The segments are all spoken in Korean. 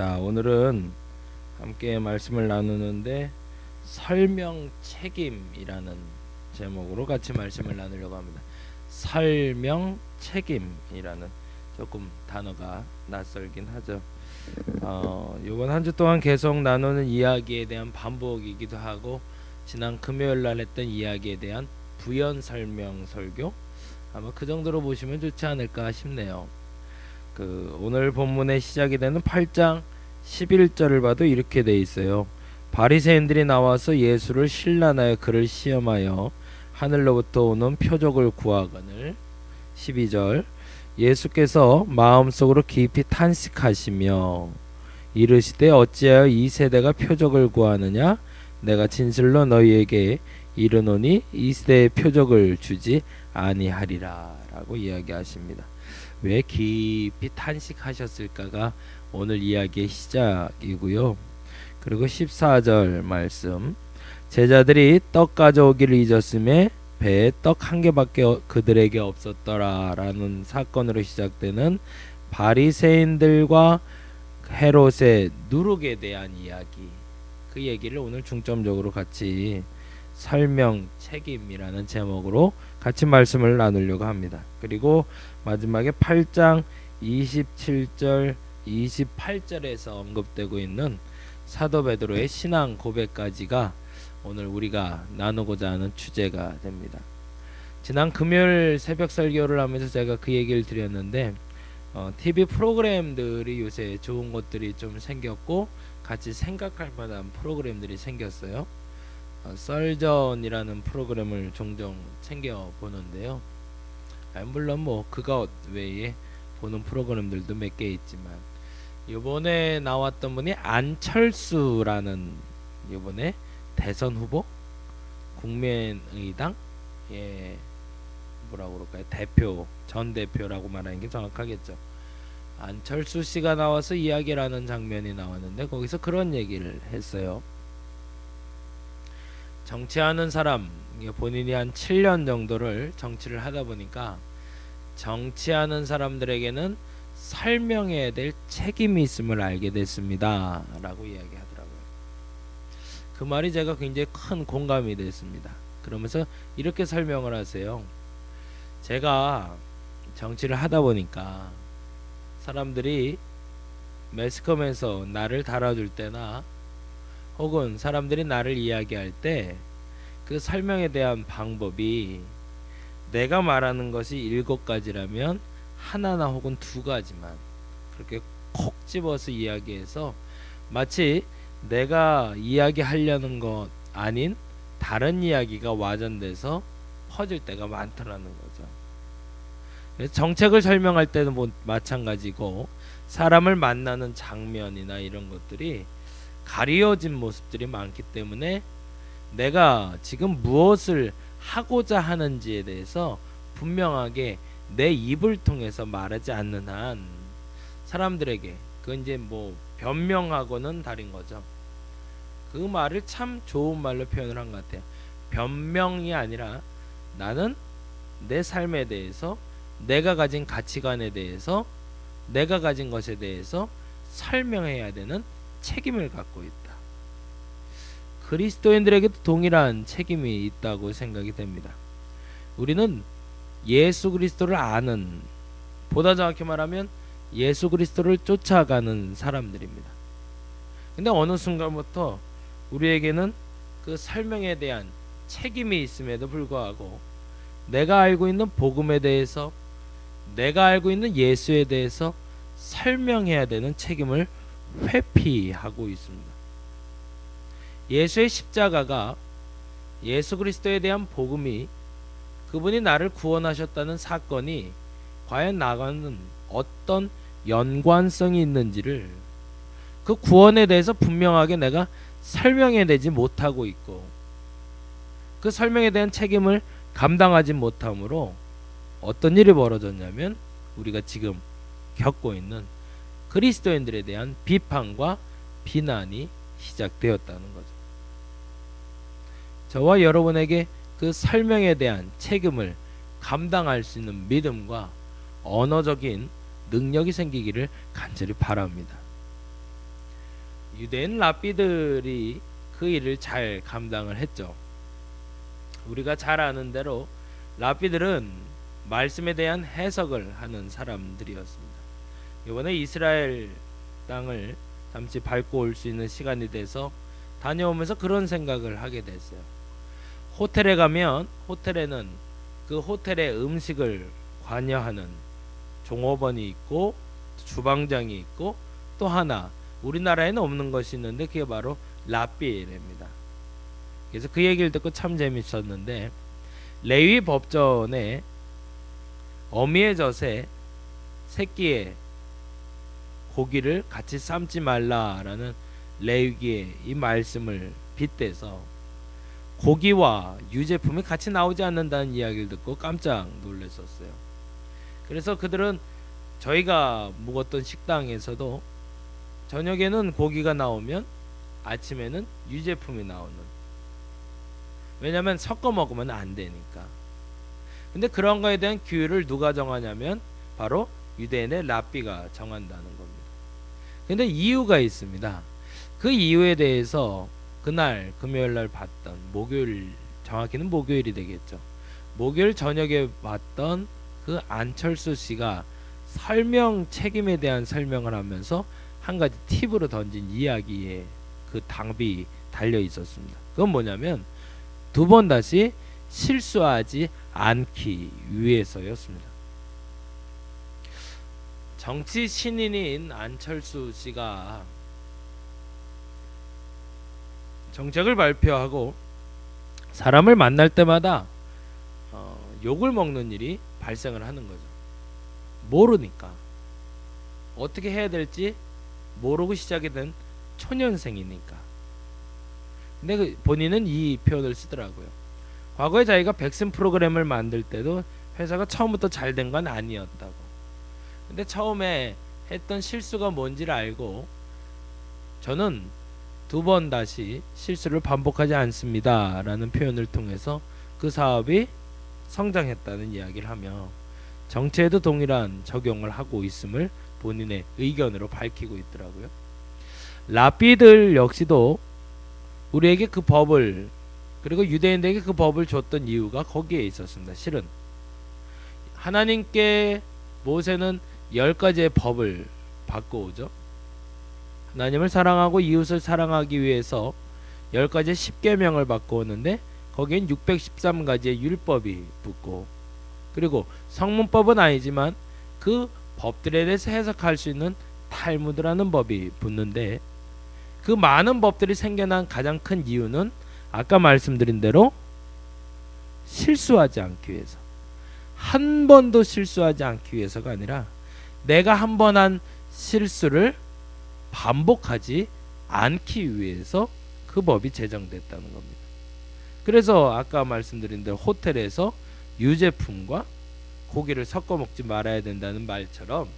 자, 오늘은 함께 말씀을 나누는데 설명 책임이라는 제목으로 같이 말씀을 나누려고 합니다. 설명 책임이라는 조금 단어가 낯설긴 하죠. 이번 한 주 동안 계속 나누는 이야기에 대한 반복이기도 하고 지난 금요일 날 했던 이야기에 대한 부연 설명 설교 아마 그 정도로 보시면 좋지 않을까 싶네요. 오늘 본문의 시작이 되는 8장 11절을 봐도 이렇게 돼 있어요. 바리새인들이 나와서 예수를 신란하여 그를 시험하여 하늘로부터 오는 표적을 구하거늘. 12절 예수께서 마음속으로 깊이 탄식하시며 이르시되 어찌하여 이 세대가 표적을 구하느냐 내가 진실로 너희에게 이르노니 이 세대의 표적을 주지 아니하리라 라고 이야기하십니다. 왜 깊이 탄식하셨을까가 오늘 이야기의 시작이고요. 그리고 14절 말씀 제자들이 떡 가져오기를 잊었음에 배에 떡 한 개밖에 그들에게 없었더라 라는 사건으로 시작되는 바리새인들과 헤롯의 누룩에 대한 이야기, 그 얘기를 오늘 중점적으로 같이 설명 책임이라는 제목으로 같이 말씀을 나누려고 합니다. 그리고 마지막에 8장 27절 28절에서 언급되고 있는 사도 베드로의 신앙 고백까지가 오늘 우리가 나누고자 하는 주제가 됩니다. 지난 금요일 새벽 설교를 하면서 제가 그 얘기를 드렸는데 TV 프로그램들이 요새 좋은 것들이 좀 생겼고 같이 생각할 만한 프로그램들이 생겼어요. 썰전이라는 프로그램을 종종 챙겨 보는데요. 물론 뭐 그것 외에 보는 프로그램들도 몇 개 있지만 이번에 나왔던 분이 안철수라는 이번에 대선 후보, 국민의당 뭐라고 그럴까요? 대표, 전 대표라고 말하는 게 정확하겠죠. 안철수 씨가 나와서 이야기를 하는 장면이 나왔는데 거기서 그런 얘기를 했어요. 정치하는 사람, 본인이 한 7년 정도를 정치를 하다 보니까 정치하는 사람들에게는 설명해야 될 책임이 있음을 알게 됐습니다 라고 이야기하더라고요. 그 말이 제가 굉장히 큰 공감이 됐습니다. 그러면서 이렇게 설명을 하세요. 제가 정치를 하다 보니까 사람들이 매스컴에서 나를 달아줄 때나 혹은 사람들이 나를 이야기할 때 그 설명에 대한 방법이 내가 말하는 것이 7가지라면 하나나 혹은 2가지만 그렇게 콕 집어서 이야기해서 마치 내가 이야기하려는 것 아닌 다른 이야기가 와전돼서 퍼질 때가 많더라는 거죠. 정책을 설명할 때는 뭐 마찬가지고 사람을 만나는 장면이나 이런 것들이 가려진 모습들이 많기 때문에 내가 지금 무엇을 하고자 하는지에 대해서 분명하게 내 입을 통해서 말하지 않는 한 사람들에게 그건 이제 뭐 변명하고는 다른 거죠. 그 말을 참 좋은 말로 표현을 한 것 같아요. 변명이 아니라 나는 내 삶에 대해서 내가 가진 가치관에 대해서 내가 가진 것에 대해서 설명해야 되는 책임을 갖고 있다. 그리스도인들에게도 동일한 책임이 있다고 생각이 됩니다. 우리는 예수 그리스도를 아는, 보다 정확히 말하면 예수 그리스도를 쫓아가는 사람들입니다. 근데 어느 순간부터 우리에게는 그 설명에 대한 책임이 있음에도 불구하고 내가 알고 있는 복음에 대해서 내가 알고 있는 예수에 대해서 설명해야 되는 책임을 회피하고 있습니다. 예수의 십자가가 예수 그리스도에 대한 복음이 그분이 나를 구원하셨다는 사건이 과연 나가는 어떤 연관성이 있는지를 그 구원에 대해서 분명하게 내가 설명해내지 못하고 있고 그 설명에 대한 책임을 감당하지 못함으로 어떤 일이 벌어졌냐면 우리가 지금 겪고 있는 그리스도인들에 대한 비판과 비난이 시작되었다는 거죠. 저와 여러분에게 그 설명에 대한 책임을 감당할 수 있는 믿음과 언어적인 능력이 생기기를 간절히 바랍니다. 유대인 랍비들이 그 일을 잘 감당을 했죠. 우리가 잘 아는 대로 랍비들은 말씀에 대한 해석을 하는 사람들이었습니다. 이번에 이스라엘 땅을 잠시 밟고 올 수 있는 시간이 돼서 다녀오면서 그런 생각을 하게 됐어요. 호텔에 가면 호텔에는 그 호텔의 음식을 관여하는 종업원이 있고 주방장이 있고 또 하나 우리나라에는 없는 것이 있는데 그게 바로 랍비랍니다. 그래서 그 얘기를 듣고 참 재밌었는데 레위 법전에 어미의 젖에 새끼의 고기를 같이 삶지 말라라는 레위기의 이 말씀을 빗대서 고기와 유제품이 같이 나오지 않는다는 이야기를 듣고 깜짝 놀랐었어요. 그래서 그들은 저희가 묵었던 식당에서도 저녁에는 고기가 나오면 아침에는 유제품이 나오는, 왜냐하면 섞어 먹으면 안 되니까. 근데 그런 거에 대한 규율을 누가 정하냐면 바로 유대인의 랍비가 정한다는 겁니다. 근데 이유가 있습니다. 그 이유에 대해서 그날 금요일날 봤던 목요일, 정확히는 목요일이 되겠죠. 목요일 저녁에 봤던 그 안철수 씨가 설명 책임에 대한 설명을 하면서 한 가지 팁으로 던진 이야기에 그 답이 달려 있었습니다. 그건 뭐냐면 두 번 다시 실수하지 않기 위해서였습니다. 정치 신인인 안철수 씨가 정책을 발표하고 사람을 만날 때마다 욕을 먹는 일이 발생을 하는 거죠. 모르니까 어떻게 해야 될지 모르고 시작이 된 초년생이니까. 근데 본인은 이 표현을 쓰더라고요. 과거에 자기가 백신 프로그램을 만들 때도 회사가 처음부터 잘 된 건 아니었다고. 근데 처음에 했던 실수가 뭔지를 알고 저는 두 번 다시 실수를 반복하지 않습니다 라는 표현을 통해서 그 사업이 성장했다는 이야기를 하며 정치에도 동일한 적용을 하고 있음을 본인의 의견으로 밝히고 있더라고요. 랍비들 역시도 우리에게 그 법을, 그리고 유대인들에게 그 법을 줬던 이유가 거기에 있었습니다. 실은 하나님께 모세는 10가지의 법을 바꿔오죠. 하나님을 사랑하고 이웃을 사랑하기 위해서 10가지의 10계명을 바꿔오는데 거기엔 613가지의 율법이 붙고, 그리고 성문법은 아니지만 그 법들에 대해서 해석할 수 있는 탈무드라는 법이 붙는데, 그 많은 법들이 생겨난 가장 큰 이유는 아까 말씀드린 대로 실수하지 않기 위해서, 한 번도 실수하지 않기 위해서가 아니라 내가 한 번 한 실수를 반복하지 않기 위해서 그 법이 제정됐다는 겁니다. 그래서 아까 말씀드린 대로 호텔에서 유제품과 고기를 섞어 먹지 말아야 된다는 말처럼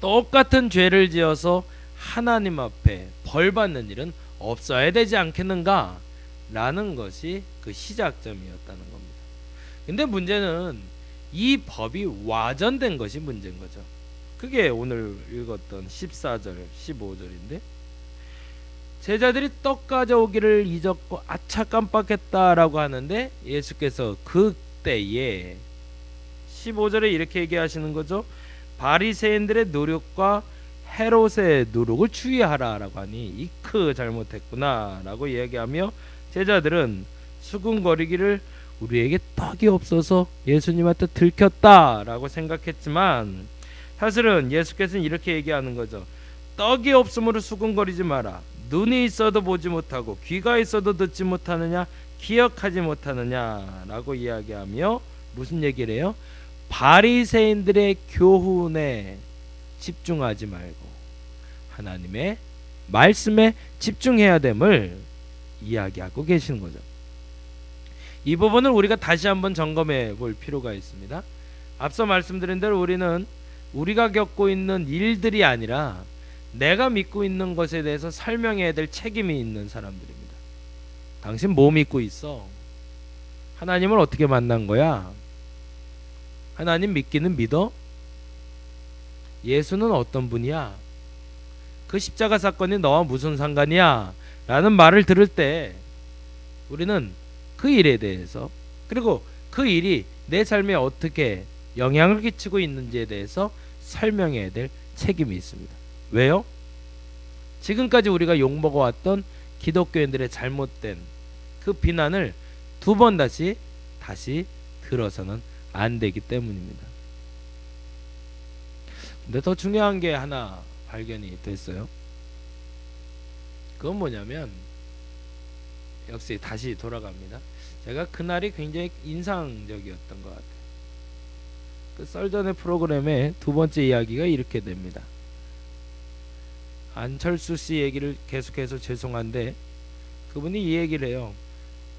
똑같은 죄를 지어서 하나님 앞에 벌 받는 일은 없어야 되지 않겠는가 라는 것이 그 시작점이었다는 겁니다. 근데 문제는 이 법이 와전된 것이 문제인 거죠. 그게 오늘 읽었던 14절 15절인데, 제자들이 떡 가져오기를 잊었고 아차 깜빡했다라고 하는데 예수께서 그때에 15절에 이렇게 얘기하시는 거죠. 바리새인들의 노력과 헤롯의 노력을 주의하라라고 하니 이크 잘못했구나라고 이야기하며 제자들은 수군거리기를 우리에게 떡이 없어서 예수님한테 들켰다라고 생각했지만, 사실은 예수께서는 이렇게 얘기하는 거죠. 떡이 없으므로 수군거리지 마라. 눈이 있어도 보지 못하고 귀가 있어도 듣지 못하느냐, 기억하지 못하느냐라고 이야기하며 무슨 얘기를 해요? 바리새인들의 교훈에 집중하지 말고 하나님의 말씀에 집중해야 됨을 이야기하고 계시는 거죠. 이 부분을 우리가 다시 한번 점검해 볼 필요가 있습니다. 앞서 말씀드린 대로 우리는 우리가 겪고 있는 일들이 아니라 내가 믿고 있는 것에 대해서 설명해야 될 책임이 있는 사람들입니다. 당신 뭐 믿고 있어? 하나님을 어떻게 만난 거야? 하나님 믿기는 믿어? 예수는 어떤 분이야? 그 십자가 사건이 너와 무슨 상관이야? 라는 말을 들을 때 우리는 그 일에 대해서, 그리고 그 일이 내 삶에 어떻게 영향을 끼치고 있는지에 대해서 설명해야 될 책임이 있습니다. 왜요? 지금까지 우리가 욕먹어왔던 기독교인들의 잘못된 그 비난을 두 번 다시 들어서는 안 되기 때문입니다. 근데 더 중요한 게 하나 발견이 됐어요. 그건 뭐냐면, 역시 다시 돌아갑니다. 제가 그날이 굉장히 인상적이었던 것 같아요. 그 썰전의 프로그램의 두 번째 이야기가 이렇게 됩니다. 안철수 씨 얘기를 계속해서 죄송한데 그분이 이 얘기를 해요.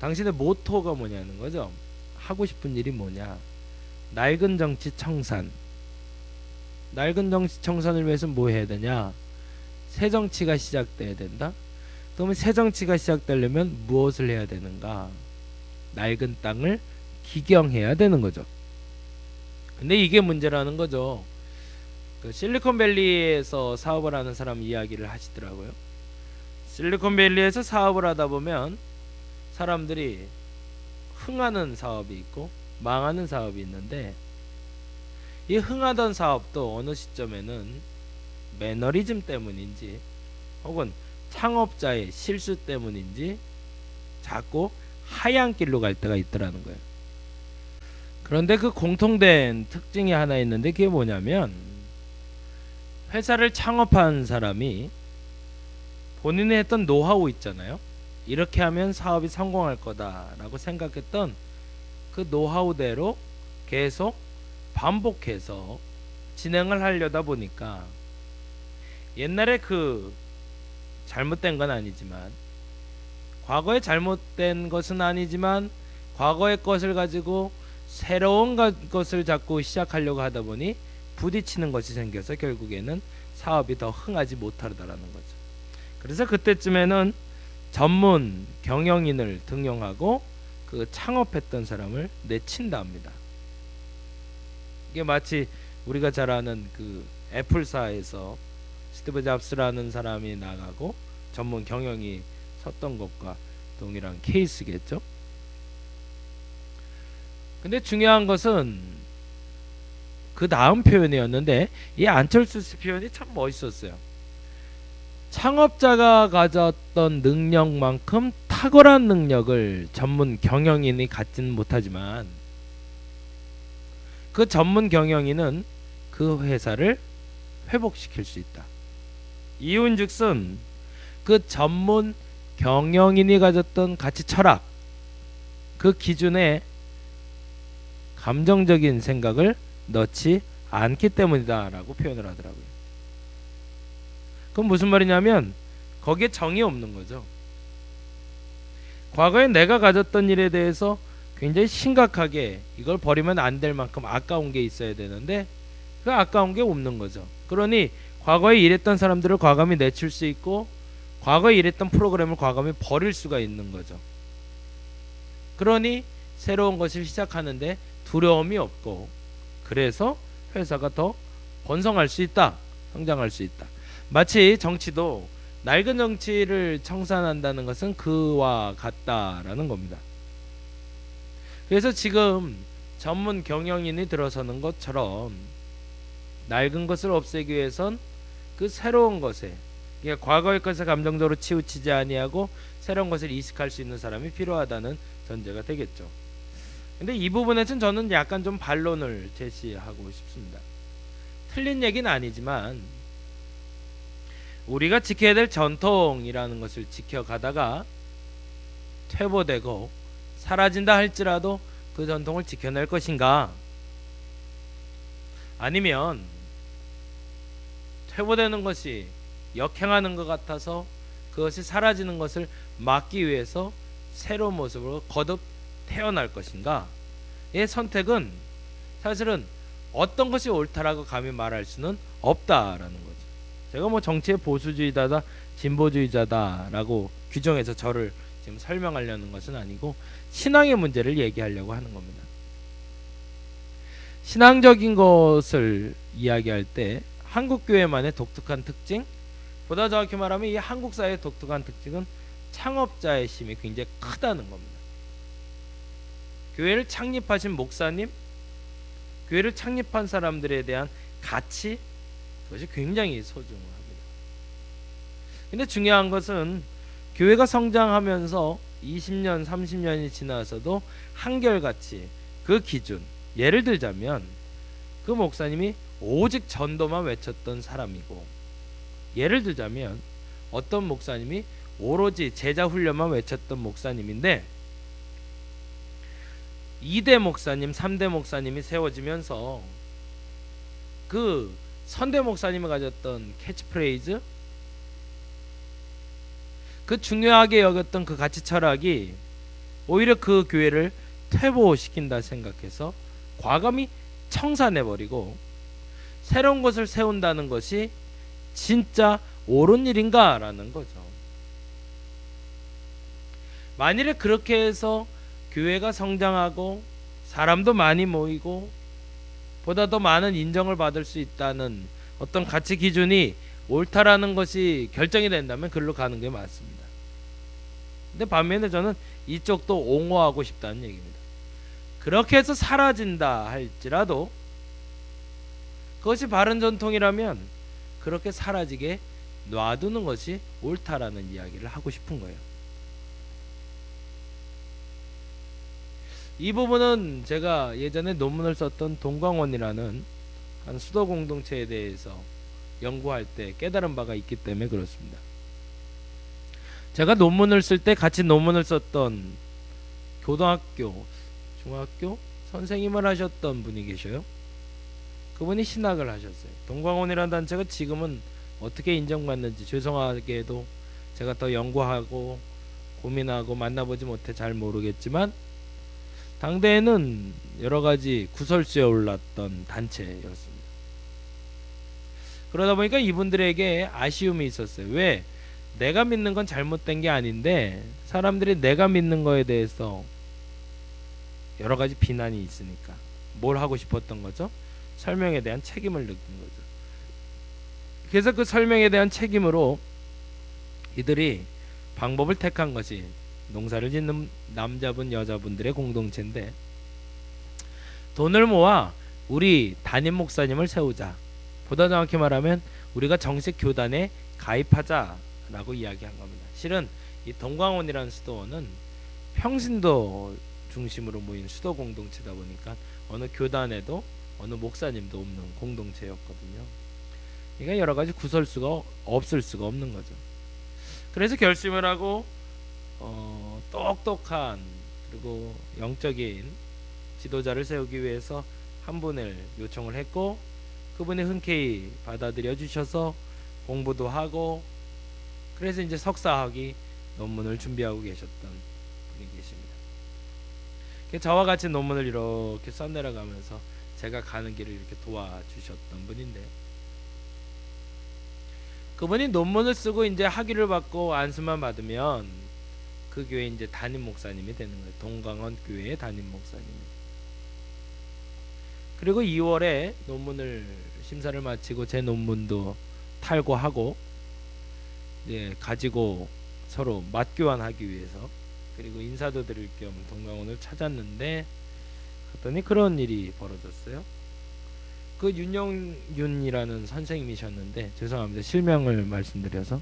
당신의 모토가 뭐냐는 거죠. 하고 싶은 일이 뭐냐. 낡은 정치 청산. 낡은 정치 청산을 위해서 뭐 해야 되냐. 새 정치가 시작돼야 된다. 그러면 새 정치가 시작되려면 무엇을 해야 되는가. 낡은 땅을 기경해야 되는 거죠. 근데 이게 문제라는 거죠. 그 실리콘밸리에서 사업을 하는 사람 이야기를 하시더라고요. 실리콘밸리에서 사업을 하다 보면 사람들이 흥하는 사업이 있고 망하는 사업이 있는데, 이 흥하던 사업도 어느 시점에는 매너리즘 때문인지 혹은 창업자의 실수 때문인지 자꾸 하얀 길로 갈 때가 있더라는 거예요. 그런데 그 공통된 특징이 하나 있는데, 그게 뭐냐면 회사를 창업한 사람이 본인이 했던 노하우 있잖아요. 이렇게 하면 사업이 성공할 거다라고 생각했던 그 노하우대로 계속 반복해서 진행을 하려다 보니까, 옛날에 그 잘못된 건 아니지만, 과거에 잘못된 것은 아니지만 과거의 것을 가지고 새로운 것을 자꾸 시작하려고 하다 보니 부딪히는 것이 생겨서 결국에는 사업이 더 흥하지 못하더라는 거죠. 그래서 그때쯤에는 전문 경영인을 등용하고 그 창업했던 사람을 내친다 합니다. 이게 마치 우리가 잘 아는 그 애플사에서 스티브 잡스라는 사람이 나가고 전문 경영이 섰던 것과 동일한 케이스겠죠. 근데 중요한 것은 그 다음 표현이었는데, 이 안철수 씨 표현이 참 멋있었어요. 창업자가 가졌던 능력만큼 탁월한 능력을 전문 경영인이 갖지는 못하지만, 그 전문 경영인은 그 회사를 회복시킬 수 있다. 이윤즉슨 그 전문 경영인이 가졌던 가치 철학, 그 기준에 감정적인 생각을 넣지 않기 때문이다 라고 표현을 하더라고요. 그건 무슨 말이냐면 거기에 정이 없는 거죠. 과거에 내가 가졌던 일에 대해서 굉장히 심각하게 이걸 버리면 안 될 만큼 아까운 게 있어야 되는데, 그 아까운 게 없는 거죠. 그러니 과거에 일했던 사람들을 과감히 내칠 수 있고, 과거에 일했던 프로그램을 과감히 버릴 수가 있는 거죠. 그러니 새로운 것을 시작하는데 두려움이 없고, 그래서 회사가 더 번성할 수 있다, 성장할 수 있다. 마치 정치도 낡은 정치를 청산한다는 것은 그와 같다라는 겁니다. 그래서 지금 전문 경영인이 들어서는 것처럼 낡은 것을 없애기 위해선 그 새로운 것에, 그러니까 과거의 것에 감정적으로 치우치지 아니하고 새로운 것을 이식할 수 있는 사람이 필요하다는 전제가 되겠죠. 근데 이 부분에서는 저는 약간 좀 반론을 제시하고 싶습니다. 틀린 얘기는 아니지만 우리가 지켜야 될 전통이라는 것을 지켜가다가 퇴보되고 사라진다 할지라도 그 전통을 지켜낼 것인가, 아니면 퇴보되는 것이 역행하는 것 같아서 그것이 사라지는 것을 막기 위해서 새로운 모습으로 거듭 태어날 것인가. 의 선택은 사실은 어떤 것이 옳다라고 감히 말할 수는 없다라는 거죠. 제가 뭐 정치의 보수주의자다, 진보주의자다라고 규정해서 저를 지금 설명하려는 것은 아니고 신앙의 문제를 얘기하려고 하는 겁니다. 신앙적인 것을 이야기할 때 한국 교회만의 독특한 특징, 보다 정확히 말하면 이 한국 사회의 독특한 특징은 창업자의 힘이 굉장히 크다는 겁니다. 교회를 창립하신 목사님, 교회를 창립한 사람들에 대한 가치, 그것이 굉장히 소중합니다. 근데 중요한 것은 교회가 성장하면서 20년, 30년이 지나서도 한결같이 그 기준, 예를 들자면 그 목사님이 오직 전도만 외쳤던 사람이고, 예를 들자면 어떤 목사님이 오로지 제자 훈련만 외쳤던 목사님인데 2대 목사님, 3대 목사님이 세워지면서 그 선대 목사님이 가졌던 캐치프레이즈, 그 중요하게 여겼던 그 가치 철학이 오히려 그 교회를 퇴보시킨다 생각해서 과감히 청산해버리고 새로운 것을 세운다는 것이 진짜 옳은 일인가 라는 거죠. 만일에 그렇게 해서 교회가 성장하고 사람도 많이 모이고 보다 더 많은 인정을 받을 수 있다는 어떤 가치 기준이 옳다라는 것이 결정이 된다면 그걸로 가는 게 맞습니다. 근데 반면에 저는 이쪽도 옹호하고 싶다는 얘기입니다. 그렇게 해서 사라진다 할지라도 그것이 바른 전통이라면 그렇게 사라지게 놔두는 것이 옳다라는 이야기를 하고 싶은 거예요. 이 부분은 제가 예전에 논문을 썼던 동광원이라는 한 수도 공동체에 대해서 연구할 때 깨달은 바가 있기 때문에 그렇습니다. 제가 논문을 쓸 때 같이 논문을 썼던 고등학교, 중학교 선생님을 하셨던 분이 계셔요. 그분이 신학을 하셨어요. 동광원이라는 단체가 지금은 어떻게 인정받는지 죄송하게도 제가 더 연구하고 고민하고 만나보지 못해 잘 모르겠지만 당대에는 여러가지 구설수에 올랐던 단체였습니다. 그러다 보니까 이분들에게 아쉬움이 있었어요. 왜? 내가 믿는 건 잘못된 게 아닌데 사람들이 내가 믿는 거에 대해서 여러가지 비난이 있으니까 뭘 하고 싶었던 거죠? 설명에 대한 책임을 느낀 거죠. 그래서 그 설명에 대한 책임으로 이들이 방법을 택한 것이 농사를 짓는 남자분 여자분들의 공동체인데 돈을 모아 우리 담임 목사님을 세우자, 보다 정확히 말하면 우리가 정식 교단에 가입하자라고 이야기한 겁니다. 실은 이 동광원이라는 수도원은 평신도 중심으로 모인 수도 공동체다 보니까 어느 교단에도 어느 목사님도 없는 공동체였거든요. 그러니까 여러 가지 구설수가 없을 수가 없는 거죠. 그래서 결심을 하고 똑똑한 그리고 영적인 지도자를 세우기 위해서 한 분을 요청을 했고 그분이 흔쾌히 받아들여 주셔서 공부도 하고 그래서 이제 석사학위 논문을 준비하고 계셨던 분이 계십니다. 저와 같이 논문을 이렇게 써내려가면서 제가 가는 길을 이렇게 도와주셨던 분인데 그분이 논문을 쓰고 이제 학위를 받고 안수만 받으면 그 교회 이제 담임 목사님이 되는 거예요. 동광원 교회의 담임 목사님. 그리고 2월에 논문을 심사를 마치고 제 논문도 탈고하고 가지고 서로 맞교환하기 위해서 그리고 인사도 드릴 겸 동광원을 찾았는데 그랬더니 그런 일이 벌어졌어요. 그 윤영윤이라는 선생님이셨는데 죄송합니다. 실명을 말씀드려서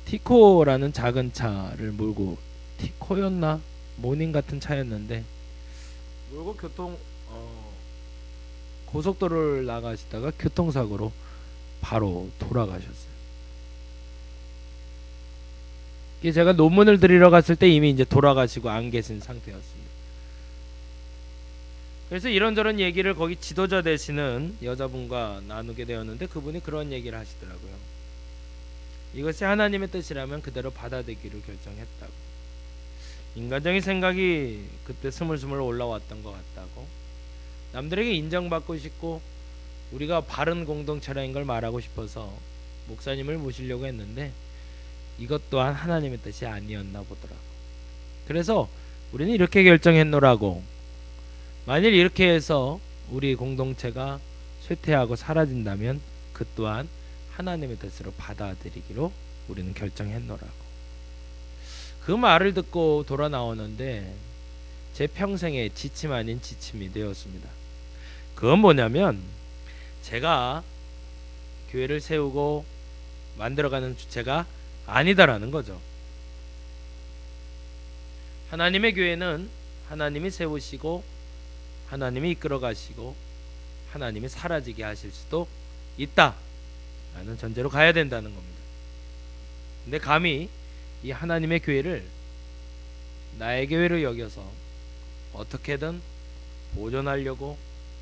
티코라는 작은 차를 몰고 티코였나 모닝 같은 차였는데 몰고 고속도로를 나가시다가 교통사고로 바로 돌아가셨어요. 제가 논문을 드리러 갔을 때 이미 이제 돌아가시고 안 계신 상태였습니다. 그래서 이런저런 얘기를 거기 지도자 되시는 여자분과 나누게 되었는데 그분이 그런 얘기를 하시더라고요. 이것이 하나님의 뜻이라면 그대로 받아들이기로 결정했다고. 인간적인 생각이 그때 스물스물 올라왔던 것 같다고. 남들에게 인정받고 싶고 우리가 바른 공동체라는 걸 말하고 싶어서 목사님을 모시려고 했는데 이것 또한 하나님의 뜻이 아니었나 보더라고. 그래서 우리는 이렇게 결정했노라고. 만일 이렇게 해서 우리 공동체가 쇠퇴하고 사라진다면 그 또한 하나님의 뜻으로 받아들이기로 우리는 결정했노라고. 그 말을 듣고 돌아 나오는데 제 평생의 지침 아닌 지침이 되었습니다. 그건 뭐냐면 제가 교회를 세우고 만들어가는 주체가 아니다라는 거죠. 하나님의 교회는 하나님이 세우시고 하나님이 이끌어 가시고 하나님이 사라지게 하실 수도 있다라는 전제로 가야 된다는 겁니다. 근데 감히 이 하나님의 교회를 나의 교회로 여겨서 어떻게든 보존하려고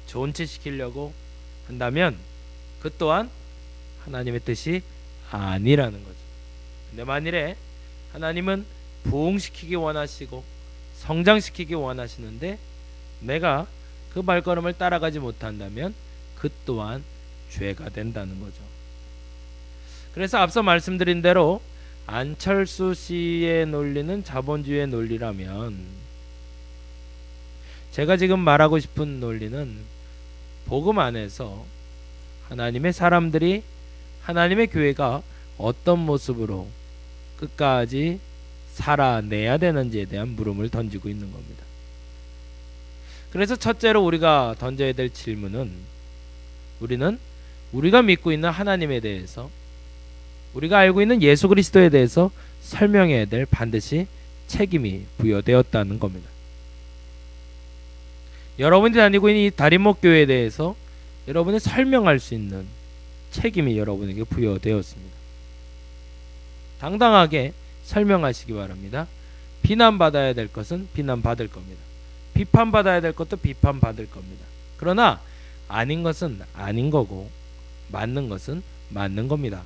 좋은 채 시키려고 한다면 그 또한 하나님의 뜻이 아니라는 거죠. 근데 만일에 하나님은 부흥시키기 원하시고 성장시키기 원하시는데 내가 그 발걸음을 따라가지 못한다면 그 또한 죄가 된다는 거죠. 그래서 앞서 말씀드린 대로 안철수 씨의 논리는 자본주의의 논리라면 제가 지금 말하고 싶은 논리는 복음 안에서 하나님의 사람들이 하나님의 교회가 어떤 모습으로 끝까지 살아내야 되는지에 대한 물음을 던지고 있는 겁니다. 그래서 첫째로 우리가 던져야 될 질문은 우리는 우리가 믿고 있는 하나님에 대해서 우리가 알고 있는 예수 그리스도에 대해서 설명해야 될 반드시 책임이 부여되었다는 겁니다. 여러분이 다니고 있는 이 다림목 교회에 대해서 여러분이 설명할 수 있는 책임이 여러분에게 부여되었습니다. 당당하게 설명하시기 바랍니다. 비난받아야 될 것은 비난받을 겁니다. 비판받아야 될 것도 비판받을 겁니다. 그러나 아닌 것은 아닌 거고 맞는 것은 맞는 겁니다.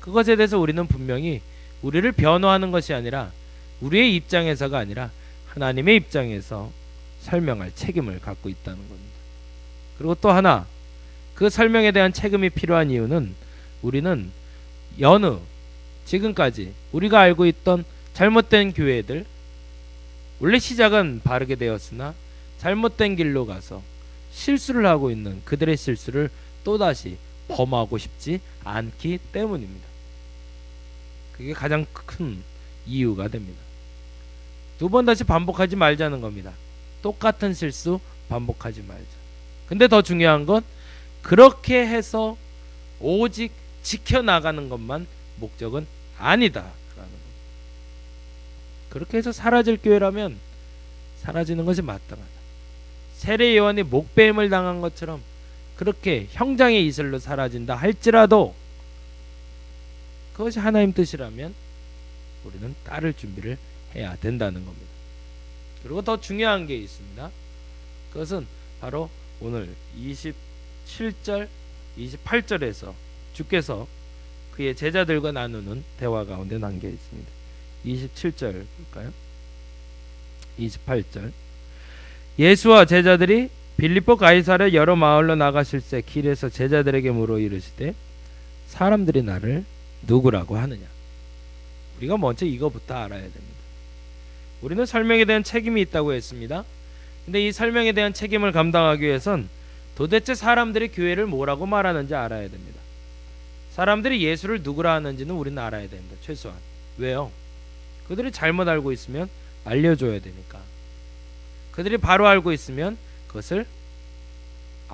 그것에 대해서 우리는 분명히 우리를 변호하는 것이 아니라 우리의 입장에서가 아니라 하나님의 입장에서 설명할 책임을 갖고 있다는 겁니다. 그리고 또 하나 그 설명에 대한 책임이 필요한 이유는 우리는 여느 지금까지 우리가 알고 있던 잘못된 교회들 원래 시작은 바르게 되었으나 잘못된 길로 가서 실수를 하고 있는 그들의 실수를 또다시 범하고 싶지 않기 때문입니다. 그게 가장 큰 이유가 됩니다. 두 번 다시 반복하지 말자는 겁니다. 똑같은 실수 반복하지 말자. 근데 더 중요한 건 그렇게 해서 오직 지켜나가는 것만 목적은 아니다라는 겁니다. 그렇게 해서 사라질 교회라면 사라지는 것이 마땅하다. 세례 요한이 목배임을 당한 것처럼 그렇게 형장의 이슬로 사라진다 할지라도 그것이 하나님 뜻이라면 우리는 따를 준비를 해야 된다는 겁니다. 그리고 더 중요한 게 있습니다. 그것은 바로 오늘 27절 28절에서 주께서 그의 제자들과 나누는 대화 가운데 담겨 있습니다. 27절 볼까요? 28절 예수와 제자들이 빌립보 가이사랴 여러 마을로 나가실새 길에서 제자들에게 물어 이르시되 사람들이 나를 누구라고 하느냐. 우리가 먼저 이거부터 알아야 됩니다. 우리는 설명에 대한 책임이 있다고 했습니다. 근데 이 설명에 대한 책임을 감당하기 위해선 도대체 사람들이 교회를 뭐라고 말하는지 알아야 됩니다. 사람들이 예수를 누구라 하는지는 우리는 알아야 됩니다. 최소한. 왜요? 그들이 잘못 알고 있으면 알려줘야 되니까. 그들이 바로 알고 있으면 그것을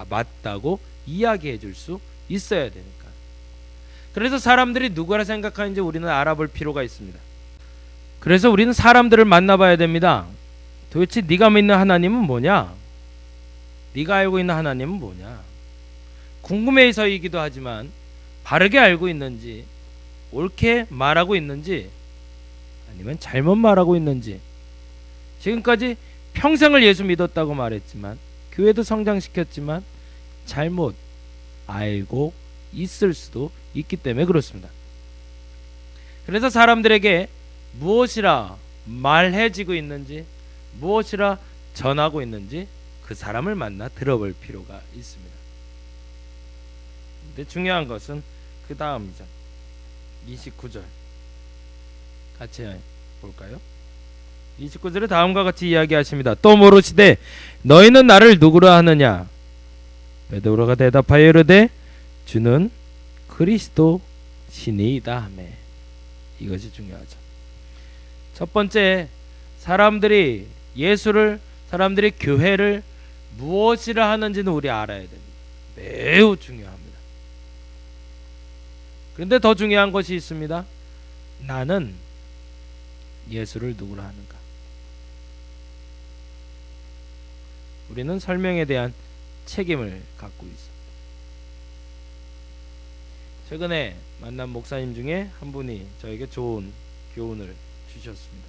맞다고 이야기해 줄 수 있어야 되니까. 그래서 사람들이 누구라 생각하는지 우리는 알아볼 필요가 있습니다. 그래서 우리는 사람들을 만나봐야 됩니다. 도대체 네가 믿는 하나님은 뭐냐? 네가 알고 있는 하나님은 뭐냐? 궁금해서이기도 하지만 바르게 알고 있는지, 옳게 말하고 있는지, 아니면 잘못 말하고 있는지. 지금까지 평생을 예수 믿었다고 말했지만 교회도 성장시켰지만 잘못 알고 있을 수도 있기 때문에 그렇습니다. 그래서 사람들에게 무엇이라 말해지고 있는지, 무엇이라 전하고 있는지 그 사람을 만나 들어볼 필요가 있습니다. 근데 중요한 것은 그 다음이죠. 29절 같이 볼까요? 29절에 다음과 같이 이야기하십니다. 또 물으시되 너희는 나를 누구라 하느냐? 베드로가 대답하여 이르되 주는 그리스도 신이이다 하매. 이것이 중요하죠. 첫 번째, 사람들이 교회를 무엇이라 하는지는 우리 알아야 됩니다. 매우 중요합니다. 그런데 더 중요한 것이 있습니다. 나는 예수를 누구라 하는가? 우리는 설명에 대한 책임을 갖고 있습니다. 최근에 만난 목사님 중에 한 분이 저에게 좋은 교훈을 주셨습니다.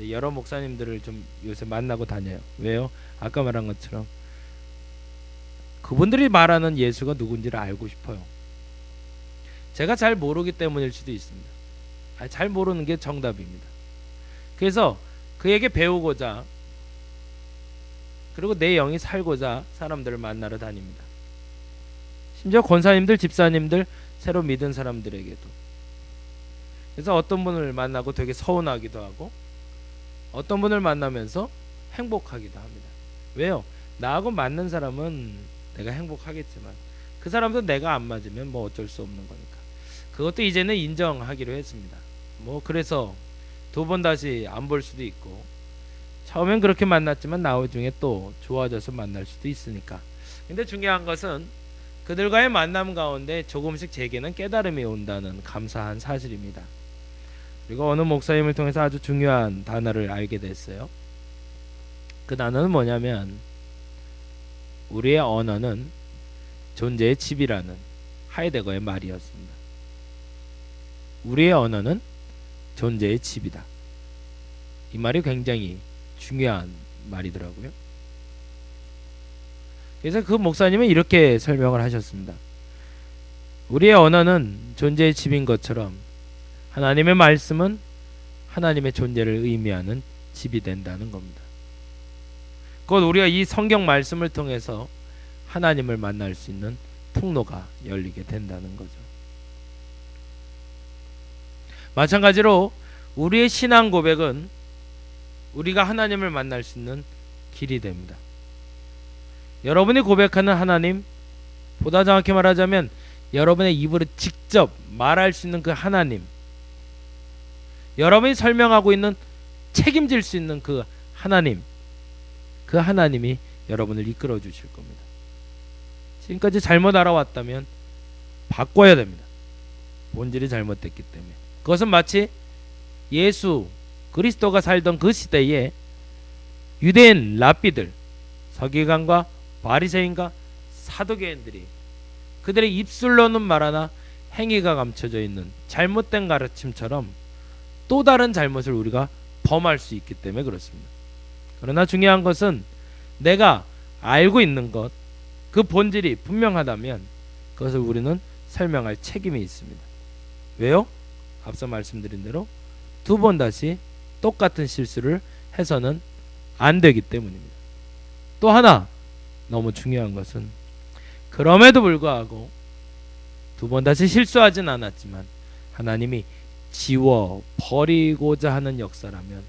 여러 목사님들을 좀 요새 만나고 다녀요. 왜요? 아까 말한 것처럼 그분들이 말하는 예수가 누군지를 알고 싶어요. 제가 잘 모르기 때문일 수도 있습니다. 잘 모르는 게 정답입니다. 그래서 그에게 배우고자, 그리고 내 영이 살고자 사람들을 만나러 다닙니다. 심지어 권사님들, 집사님들, 새로 믿은 사람들에게도. 그래서 어떤 분을 만나고 되게 서운하기도 하고, 어떤 분을 만나면서 행복하기도 합니다. 왜요? 나하고 맞는 사람은 내가 행복하겠지만 그 사람도 내가 안 맞으면 뭐 어쩔 수 없는 거니까. 그것도 이제는 인정하기로 했습니다. 그래서 두 번 다시 안 볼 수도 있고, 처음엔 그렇게 만났지만 나중에 또 좋아져서 만날 수도 있으니까. 근데 중요한 것은 그들과의 만남 가운데 조금씩 제게는 깨달음이 온다는 감사한 사실입니다. 그리고 어느 목사님을 통해서 아주 중요한 단어를 알게 됐어요. 그 단어는 뭐냐면, 우리의 언어는 존재의 집이라는 하이데거의 말이었습니다. 우리의 언어는 존재의 집이다. 이 말이 굉장히 중요한 말이더라고요. 그래서 그 목사님은 이렇게 설명을 하셨습니다. 우리의 언어는 존재의 집인 것처럼 하나님의 말씀은 하나님의 존재를 의미하는 집이 된다는 겁니다. 곧 우리가 이 성경 말씀을 통해서 하나님을 만날 수 있는 통로가 열리게 된다는 거죠. 마찬가지로 우리의 신앙 고백은 우리가 하나님을 만날 수 있는 길이 됩니다. 여러분이 고백하는 하나님, 보다 정확히 말하자면 여러분의 입으로 직접 말할 수 있는 그 하나님, 여러분이 설명하고 있는, 책임질 수 있는 그 하나님, 그 하나님이 여러분을 이끌어 주실 겁니다. 지금까지 잘못 알아왔다면 바꿔야 됩니다. 본질이 잘못됐기 때문에. 그것은 마치 예수 그리스도가 살던 그 시대에 유대인 랍비들, 서기관과 바리새인과 사두개인들이 그들의 입술로는 말하나 행위가 감춰져 있는 잘못된 가르침처럼 또 다른 잘못을 우리가 범할 수 있기 때문에 그렇습니다. 그러나 중요한 것은 내가 알고 있는 것, 그 본질이 분명하다면 그것을 우리는 설명할 책임이 있습니다. 왜요? 앞서 말씀드린 대로 두 번 다시 똑같은 실수를 해서는 안 되기 때문입니다. 또 하나 너무 중요한 것은, 그럼에도 불구하고 두 번 다시 실수하진 않았지만 하나님이 지워 버리고자 하는 역사라면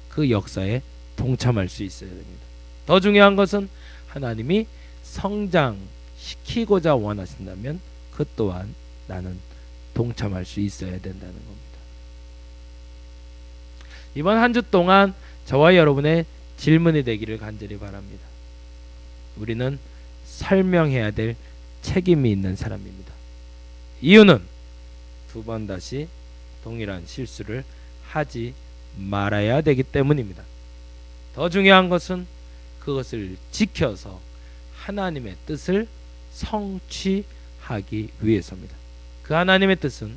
그 역사에 동참할 수 있어야 됩니다. 더 중요한 것은 하나님이 성장시키고자 원하신다면 그 또한 나는 동참할 수 있어야 된다는 겁니다. 이번 한 주 동안 저와 여러분의 질문이 되기를 간절히 바랍니다. 우리는 설명해야 될 책임이 있는 사람입니다. 이유는 두 번 다시 동일한 실수를 하지 말아야 되기 때문입니다. 더 중요한 것은 그것을 지켜서 하나님의 뜻을 성취하기 위해서입니다. 그 하나님의 뜻은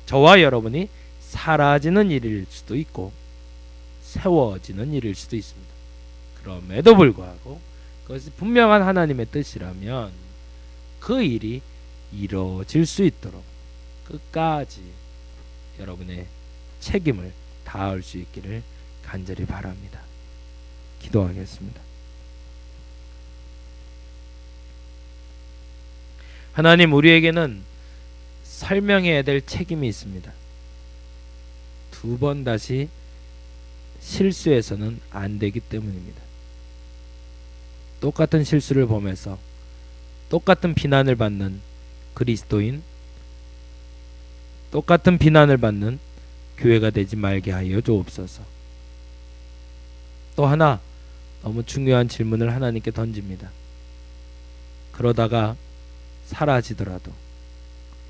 저와 여러분이 사라지는 일일 수도 있고 세워지는 일일 수도 있습니다. 그럼에도 불구하고 그것이 분명한 하나님의 뜻이라면 그 일이 이루어질 수 있도록 끝까지 여러분의 책임을 다할 수 있기를 간절히 바랍니다. 기도하겠습니다. 하나님, 우리에게는 설명해야 될 책임이 있습니다. 두 번 다시 실수해서는 안 되기 때문입니다. 똑같은 실수를 범해서 똑같은 비난을 받는 그리스도인, 똑같은 비난을 받는 교회가 되지 말게 하여 주옵소서. 또 하나 너무 중요한 질문을 하나님께 던집니다. 그러다가 사라지더라도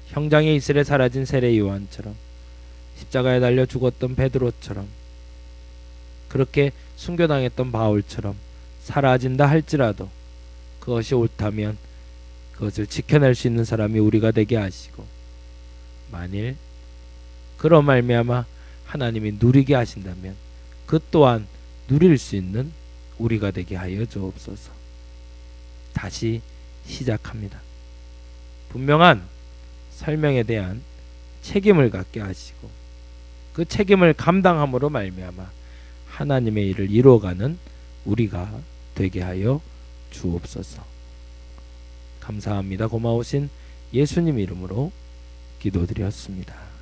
형장의 이슬에 사라진 세례 요한처럼, 십자가에 달려 죽었던 베드로처럼, 그렇게 순교당했던 바울처럼 사라진다 할지라도 그것이 옳다면 그것을 지켜낼 수 있는 사람이 우리가 되게 하시고, 만일 그로 말미암아 하나님이 누리게 하신다면 그 또한 누릴 수 있는 우리가 되게 하여 주옵소서. 다시 시작합니다. 분명한 설명에 대한 책임을 갖게 하시고, 그 책임을 감당함으로 말미암아 하나님의 일을 이루어가는 우리가 되게 하여 주옵소서. 감사합니다. 고마우신 예수님 이름으로 기도드렸습니다.